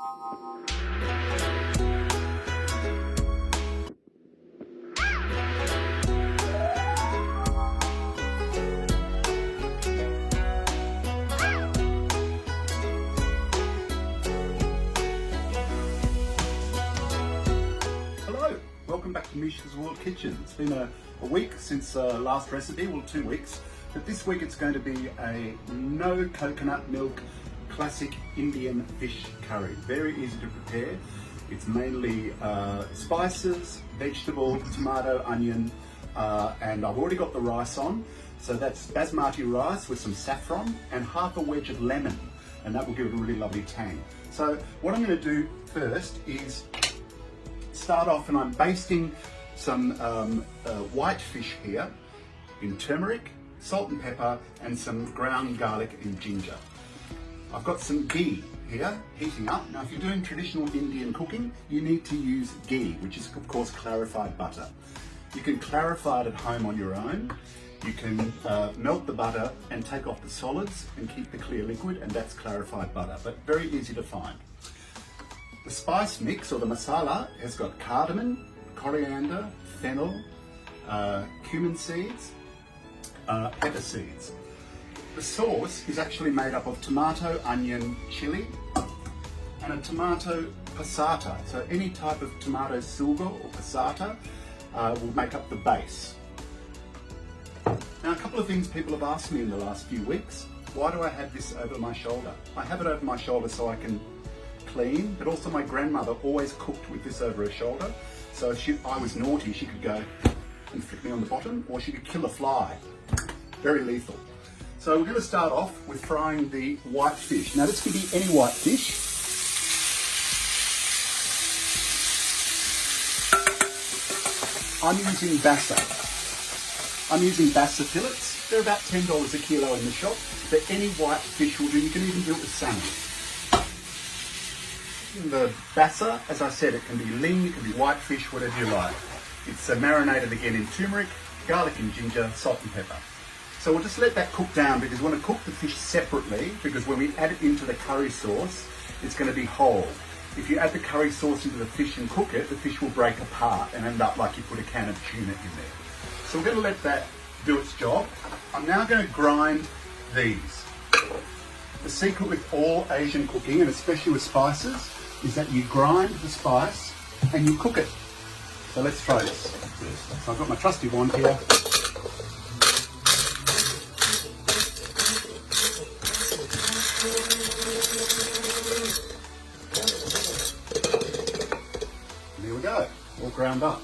Hello, welcome back to Mishka's World Kitchen. It's been a week since last recipe, well 2 weeks, but this week it's going to be a no coconut milk classic Indian fish curry. Very easy to prepare. It's mainly spices, vegetable, tomato, onion, and I've already got the rice on. So that's basmati rice with some saffron and half a wedge of lemon, and that will give it a really lovely tang. So what I'm going to do first is start off, and I'm basting some white fish here in turmeric, salt and pepper, and some ground garlic and ginger. I've got some ghee here heating up. Now if you're doing traditional Indian cooking, you need to use ghee, which is of course clarified butter. You can clarify it at home on your own. You can melt the butter and take off the solids and keep the clear liquid, and that's clarified butter, but very easy to find. The spice mix, or the masala, has got cardamom, coriander, fennel, cumin seeds, pepper seeds. The sauce is actually made up of tomato, onion, chili, and a tomato passata. So any type of tomato silga or passata will make up the base. Now, a couple of things people have asked me in the last few weeks. Why do I have this over my shoulder? I have it over my shoulder so I can clean, but also my grandmother always cooked with this over her shoulder. So if I was naughty, she could go and flick me on the bottom, or she could kill a fly. Very lethal. So we're going to start off with frying the white fish. Now this can be any white fish. I'm using bassa. I'm using bassa fillets. They're about $10 a kilo in the shop, but any white fish will do. You can even do it with salmon. The bassa, as I said, it can be ling, it can be whitefish, whatever you like. It's marinated again in turmeric, garlic and ginger, salt and pepper. So we'll just let that cook down, because we want to cook the fish separately, because when we add it into the curry sauce, it's going to be whole. If you add the curry sauce into the fish and cook it, the fish will break apart and end up like you put a can of tuna in there. So we're going to let that do its job. I'm now going to grind these. The secret with all Asian cooking, and especially with spices, is that you grind the spice and you cook it. So let's try this. So I've got my trusty wand here. And there we go, all ground up.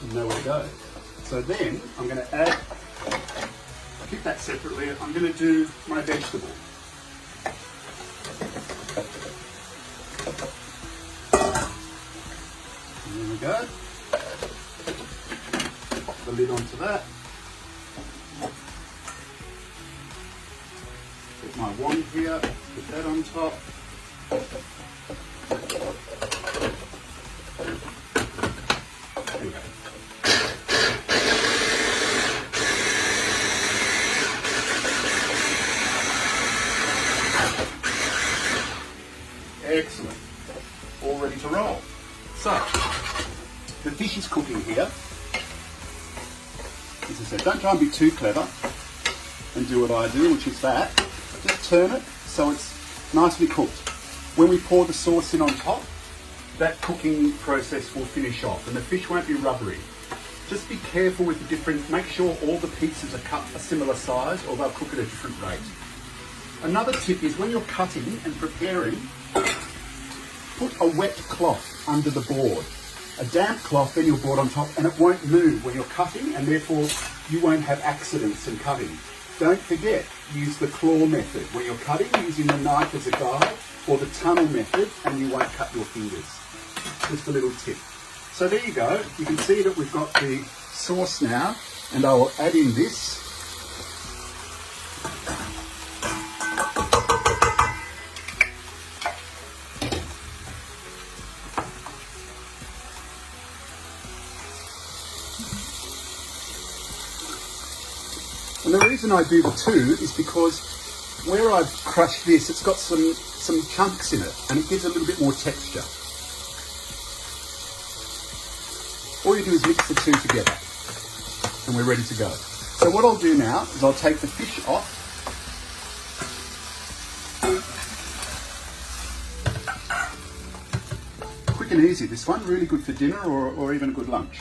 And there we go. So then I'm going to add, keep that separately, I'm going to do my vegetable. There we go. Pop the lid onto that. Put my wand here, put that on top. There we go. Excellent. All ready to roll. So, the fish is cooking here. As I said, don't try and be too clever and do what I do, which is that. Just turn it so it's nicely cooked. When we pour the sauce in on top, that cooking process will finish off and the fish won't be rubbery. Just be careful with the different, make sure all the pieces are cut a similar size, or they'll cook at a different rate. Another tip is when you're cutting and preparing, put a wet cloth under the board. A damp cloth, then your board on top, and it won't move when you're cutting, and therefore you won't have accidents in cutting. Don't forget, use the claw method where you're cutting using the knife as a guide, or the tunnel method, and you won't cut your fingers. Just a little tip. So there you go. You can see that we've got the sauce now, and I will add in this. And the reason I do the two is because where I've crushed this, it's got some chunks in it, and it gives a little bit more texture. All you do is mix the two together, and we're ready to go. So what I'll do now is I'll take the fish off. Quick and easy, this one, really good for dinner or even a good lunch.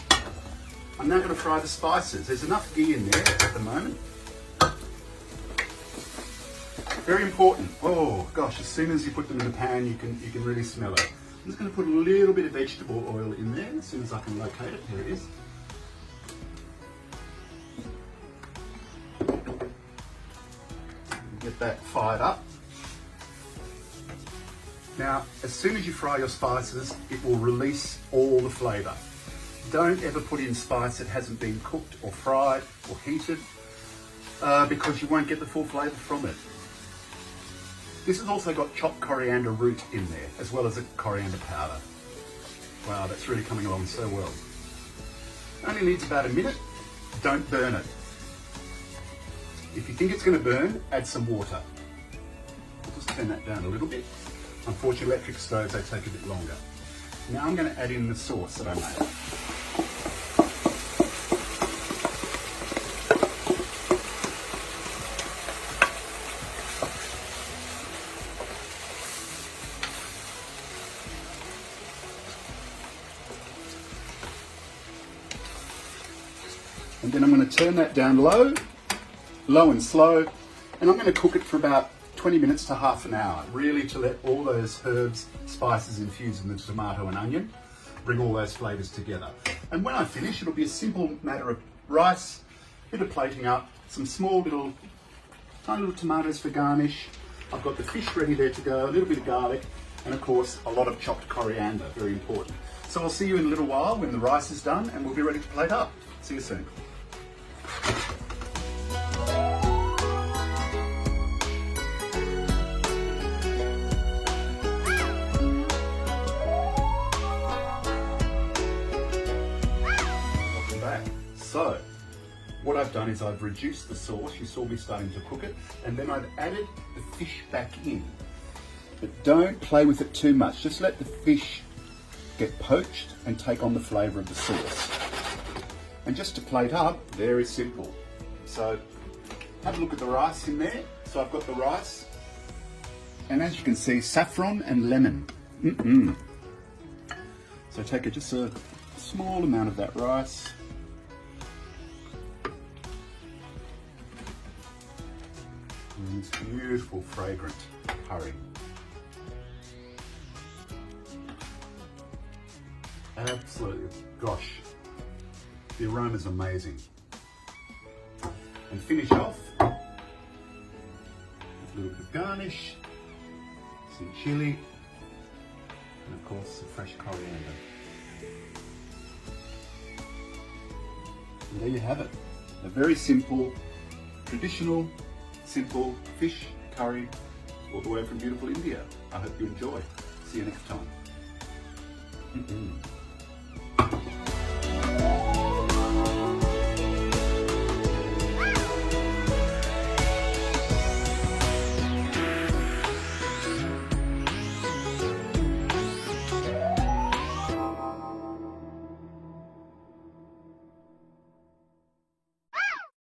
I'm now going to fry the spices. There's enough ghee in there at the moment. Very important. Oh gosh, as soon as you put them in the pan, you can really smell it. I'm just going to put a little bit of vegetable oil in there as soon as I can locate it. Here it is. Get that fired up. Now, as soon as you fry your spices, it will release all the flavour. Don't ever put in spice that hasn't been cooked or fried or heated because you won't get the full flavour from it. This has also got chopped coriander root in there, as well as a coriander powder. Wow, that's really coming along so well. Only needs about a minute. Don't burn it. If you think it's going to burn, add some water. I'll just turn that down a little bit. Unfortunately, electric stoves, they take a bit longer. Now I'm going to add in the sauce that I made. And then I'm going to turn that down low and slow, and I'm going to cook it for about 20 minutes to half an hour, really to let all those herbs, spices infuse in the tomato and onion, bring all those flavours together. And when I finish, it'll be a simple matter of rice, bit of plating up, some small little, tiny little tomatoes for garnish. I've got the fish ready there to go, a little bit of garlic, and of course a lot of chopped coriander, very important. So I'll see you in a little while when the rice is done and we'll be ready to plate up. See you soon. So, what I've done is I've reduced the sauce, you saw me starting to cook it, and then I've added the fish back in. But don't play with it too much, just let the fish get poached and take on the flavour of the sauce. And just to plate up, very simple. So, have a look at the rice in there. So I've got the rice, and as you can see, saffron and lemon. So take just a small amount of that rice. And this beautiful, fragrant curry. Absolutely, gosh, the aroma's amazing. And finish off with a little bit of garnish, some chilli, and of course some fresh coriander. And there you have it, a very simple, traditional, simple fish curry all the way from beautiful India. I hope you enjoy. See you next time.